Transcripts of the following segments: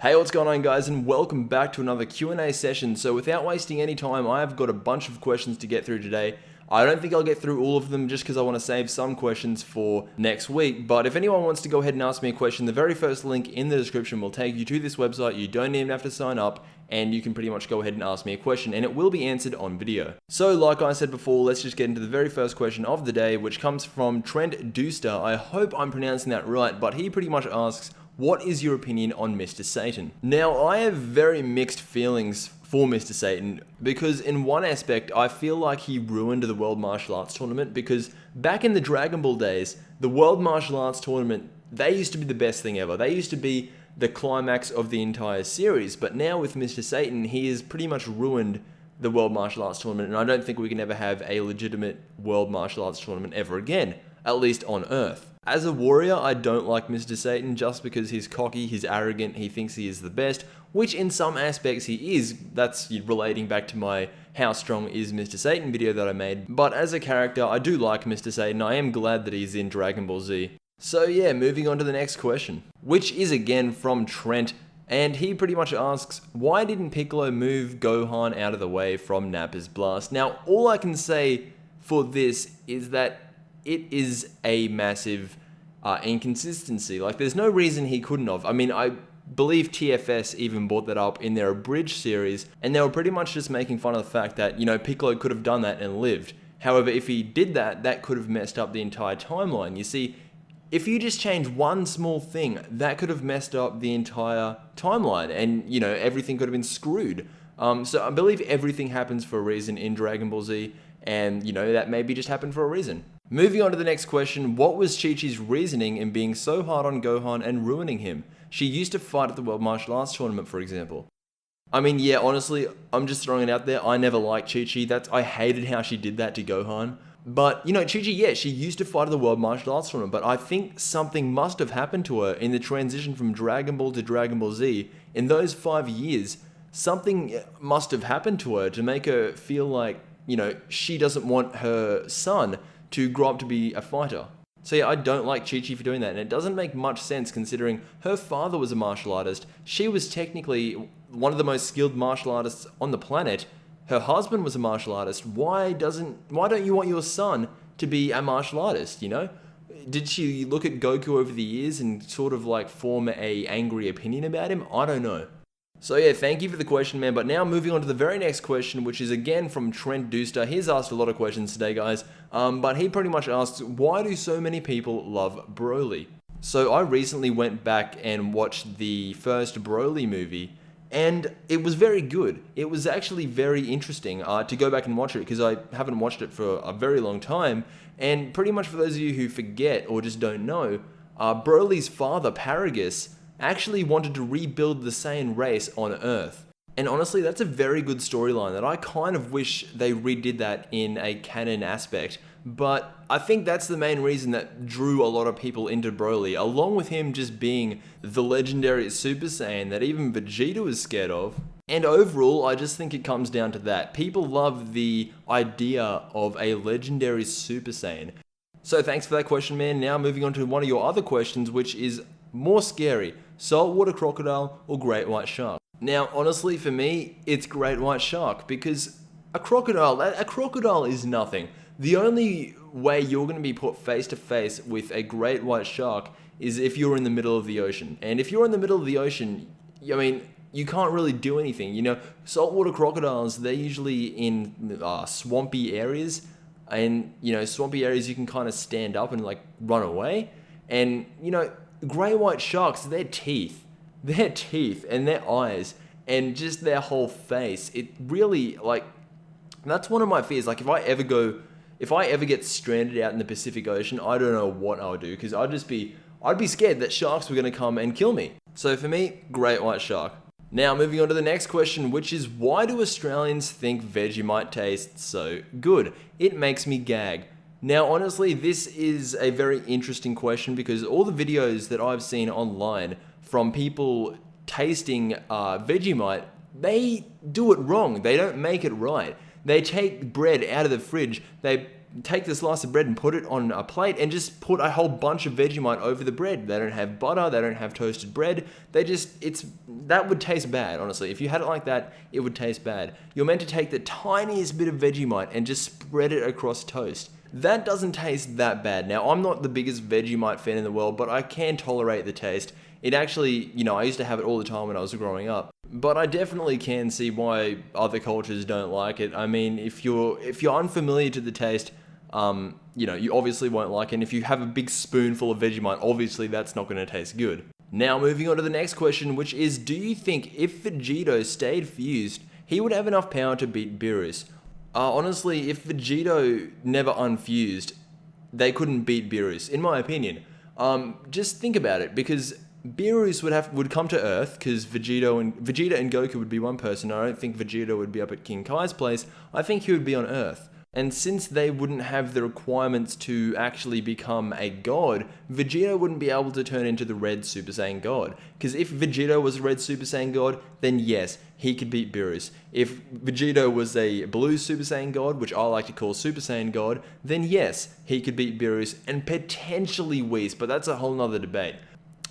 Hey, what's going on guys, and welcome back to another Q&A session. So without wasting any time, I've got a bunch of questions to get through today. I don't think I'll get through all of them just because I want to save some questions for next week. But if anyone wants to go ahead and ask me a question, the very first link in the description will take you to this website. You don't even have to sign up, and you can pretty much go ahead and ask me a question, and it will be answered on video. So like I said before, let's just get into the very first question of the day, which comes from Trent Dooster. I hope I'm pronouncing that right, but he pretty much asks, what is your opinion on Mr. Satan? Now, I have very mixed feelings for Mr. Satan because in one aspect, I feel like he ruined the World Martial Arts Tournament because back in the Dragon Ball days, the World Martial Arts Tournament, they used to be the best thing ever. They used to be the climax of the entire series, but now with Mr. Satan, he has pretty much ruined the World Martial Arts Tournament, and I don't think we can ever have a legitimate World Martial Arts Tournament ever again, at least on Earth. As a warrior, I don't like Mr. Satan just because he's cocky, he's arrogant, he thinks he is the best, which in some aspects he is. That's relating back to my How Strong is Mr. Satan video that I made. But as a character, I do like Mr. Satan. I am glad that he's in Dragon Ball Z. So yeah, moving on to the next question, which is again from Trent, and he pretty much asks, why didn't Piccolo move Gohan out of the way from Nappa's blast? Now, all I can say for this is that it is a massive inconsistency. Like, there's no reason he couldn't have. I mean, I believe TFS even brought that up in their abridged series, and they were pretty much just making fun of the fact that, Piccolo could have done that and lived. However, if he did that, that could have messed up the entire timeline. You see, if you just change one small thing, that could have messed up the entire timeline, and, everything could have been screwed. So I believe everything happens for a reason in Dragon Ball Z, and, that maybe just happened for a reason. Moving on to the next question, what was Chi-Chi's reasoning in being so hard on Gohan and ruining him? She used to fight at the World Martial Arts Tournament, for example. I mean, yeah, honestly, I'm just throwing it out there. I never liked Chi-Chi. I hated how she did that to Gohan. But, Chi-Chi, yeah, she used to fight at the World Martial Arts Tournament, but I think something must have happened to her in the transition from Dragon Ball to Dragon Ball Z. In those 5 years, something must have happened to her to make her feel like, she doesn't want her son to grow up to be a fighter. So yeah, I don't like Chi-Chi for doing that, and it doesn't make much sense considering her father was a martial artist. She was technically one of the most skilled martial artists on the planet. Her husband was a martial artist. Why don't you want your son to be a martial artist, Did she look at Goku over the years and sort of like form a angry opinion about him? I don't know. So yeah, thank you for the question, man. But now moving on to the very next question, which is again from Trent Dooster. He's asked a lot of questions today, guys. But he pretty much asks, why do so many people love Broly? So I recently went back and watched the first Broly movie, and it was very good. It was actually very interesting to go back and watch it because I haven't watched it for a very long time. And pretty much for those of you who forget or just don't know, Broly's father, Paragus, actually wanted to rebuild the Saiyan race on Earth. And honestly, that's a very good storyline that I kind of wish they redid that in a canon aspect. But I think that's the main reason that drew a lot of people into Broly, along with him just being the legendary Super Saiyan that even Vegito is scared of. And overall, I just think it comes down to that. People love the idea of a legendary Super Saiyan. So thanks for that question, man. Now moving on to one of your other questions, which is more scary, saltwater crocodile or great white shark? Now, honestly, for me, it's great white shark because a crocodile is nothing. The only way you're going to be put face to face with a great white shark is if you're in the middle of the ocean. And if you're in the middle of the ocean, I mean, you can't really do anything. Saltwater crocodiles, they're usually in swampy areas. And, swampy areas you can kind of stand up and like run away. And, grey white sharks, their teeth and their eyes and just their whole face, it really, like, that's one of my fears. Like, if I ever get stranded out in the Pacific Ocean, I don't know what I would do because I'd be scared that sharks were going to come and kill me. So for me, great white shark. Now moving on to the next question, which is, why do Australians think Vegemite tastes so good? It makes me gag. Now, honestly, this is a very interesting question because all the videos that I've seen online from people tasting Vegemite, they do it wrong. They don't make it right. They take bread out of the fridge, they take the slice of bread and put it on a plate and just put a whole bunch of Vegemite over the bread. They don't have butter, they don't have toasted bread. That would taste bad, honestly. If you had it like that, it would taste bad. You're meant to take the tiniest bit of Vegemite and just spread it across toast. That doesn't taste that bad. Now, I'm not the biggest Vegemite fan in the world, but I can tolerate the taste. It actually, I used to have it all the time when I was growing up. But I definitely can see why other cultures don't like it. I mean, if you're unfamiliar to the taste, you obviously won't like it. And if you have a big spoonful of Vegemite, obviously that's not going to taste good. Now, moving on to the next question, which is, do you think if Vegito stayed fused, he would have enough power to beat Beerus? Honestly, if Vegito never unfused, they couldn't beat Beerus, in my opinion. Just think about it, because Beerus would come to Earth, because Vegeta and Goku would be one person. I don't think Vegeta would be up at King Kai's place. I think he would be on Earth. And since they wouldn't have the requirements to actually become a god, Vegeta wouldn't be able to turn into the Red Super Saiyan God. Because if Vegeta was a Red Super Saiyan God, then yes, he could beat Beerus. If Vegeta was a Blue Super Saiyan God, which I like to call Super Saiyan God, then yes, he could beat Beerus and potentially Whis, but that's a whole nother debate.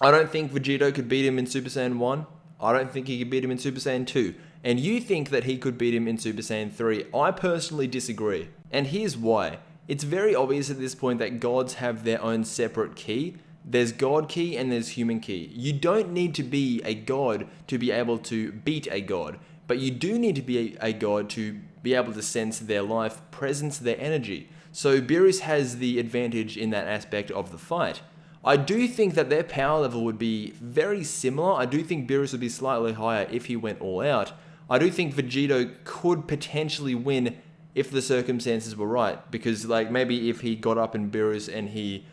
I don't think Vegito could beat him in Super Saiyan 1. I don't think he could beat him in Super Saiyan 2. And you think that he could beat him in Super Saiyan 3. I personally disagree. And here's why. It's very obvious at this point that gods have their own separate ki. There's God ki and there's human ki. You don't need to be a god to be able to beat a god. But you do need to be a god to be able to sense their life, presence their energy. So Beerus has the advantage in that aspect of the fight. I do think that their power level would be very similar. I do think Beerus would be slightly higher if he went all out. I do think Vegito could potentially win if the circumstances were right. Because maybe if he got up in Beerus and he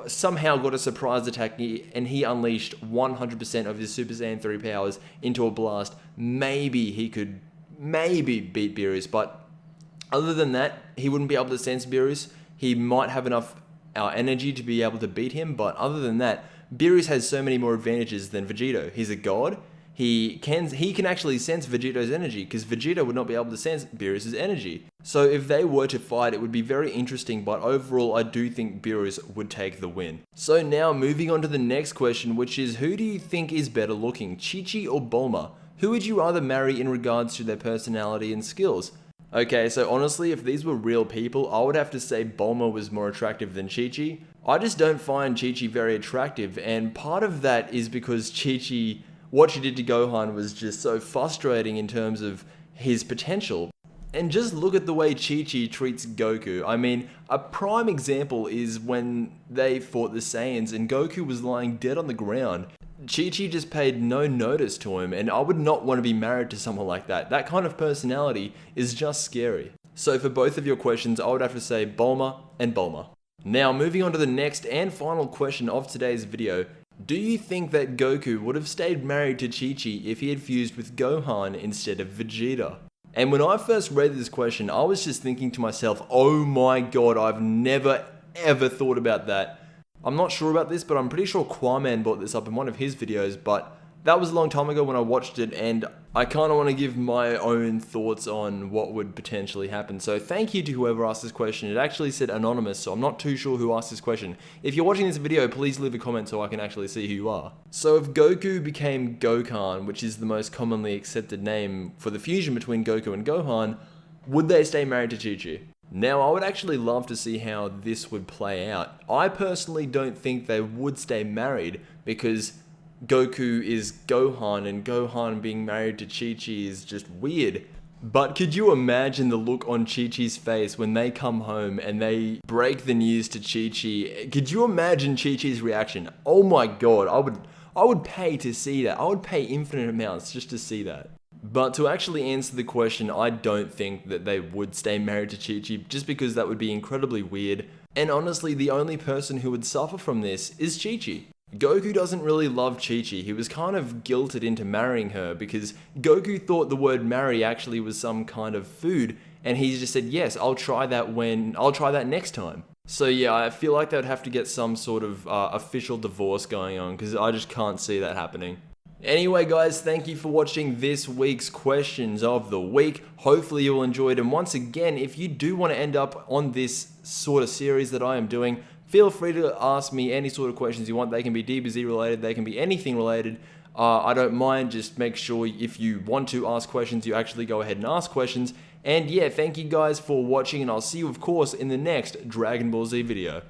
somehow got a surprise attack and he unleashed 100% of his Super Saiyan 3 powers into a blast, maybe he could beat Beerus. But other than that, he wouldn't be able to sense Beerus. He might have enough energy to be able to beat him, but other than that, Beerus has so many more advantages than Vegito. He's a god. He can actually sense Vegito's energy, because Vegito would not be able to sense Beerus's energy. So if they were to fight, it would be very interesting, but overall, I do think Beerus would take the win. So now, moving on to the next question, which is, who do you think is better looking, Chichi or Bulma? Who would you rather marry in regards to their personality and skills? Okay, so honestly, if these were real people, I would have to say Bulma was more attractive than Chichi. I just don't find Chichi very attractive, and part of that is because Chichi, what she did to Gohan was just so frustrating in terms of his potential. And just look at the way Chichi treats Goku. I mean, a prime example is when they fought the Saiyans and Goku was lying dead on the ground. Chichi just paid no notice to him, and I would not want to be married to someone like that. That kind of personality is just scary. So for both of your questions, I would have to say Bulma and Bulma. Now, moving on to the next and final question of today's video. Do you think that Goku would have stayed married to Chichi if he had fused with Gohan instead of Vegeta? And when I first read this question, I was just thinking to myself, oh my god, I've never ever thought about that. I'm not sure about this, but I'm pretty sure Quaman brought this up in one of his videos, but that was a long time ago when I watched it, and I kind of want to give my own thoughts on what would potentially happen. So thank you to whoever asked this question. It actually said anonymous, so I'm not too sure who asked this question. If you're watching this video, please leave a comment so I can actually see who you are. So if Goku became Gokan, which is the most commonly accepted name for the fusion between Goku and Gohan, would they stay married to Chi-Chi? Now, I would actually love to see how this would play out. I personally don't think they would stay married because Goku is Gohan and Gohan being married to Chi-Chi is just weird. But could you imagine the look on Chi-Chi's face when they come home and they break the news to Chi-Chi? Could you imagine Chi-Chi's reaction? Oh my god, I would pay to see that. I would pay infinite amounts just to see that. But to actually answer the question, I don't think that they would stay married to Chi-Chi just because that would be incredibly weird. And honestly, the only person who would suffer from this is Chi-Chi. Goku doesn't really love Chi-Chi. He was kind of guilted into marrying her because Goku thought the word marry actually was some kind of food, and he just said, yes, I'll try that next time. So yeah, I feel like they would have to get some sort of official divorce going on because I just can't see that happening. Anyway, guys, thank you for watching this week's questions of the week. Hopefully you all enjoyed. And once again, if you do want to end up on this sort of series that I am doing, feel free to ask me any sort of questions you want. They can be DBZ related, they can be anything related. I don't mind. Just make sure if you want to ask questions, you actually go ahead and ask questions. And yeah, thank you guys for watching, and I'll see you, of course, in the next Dragon Ball Z video.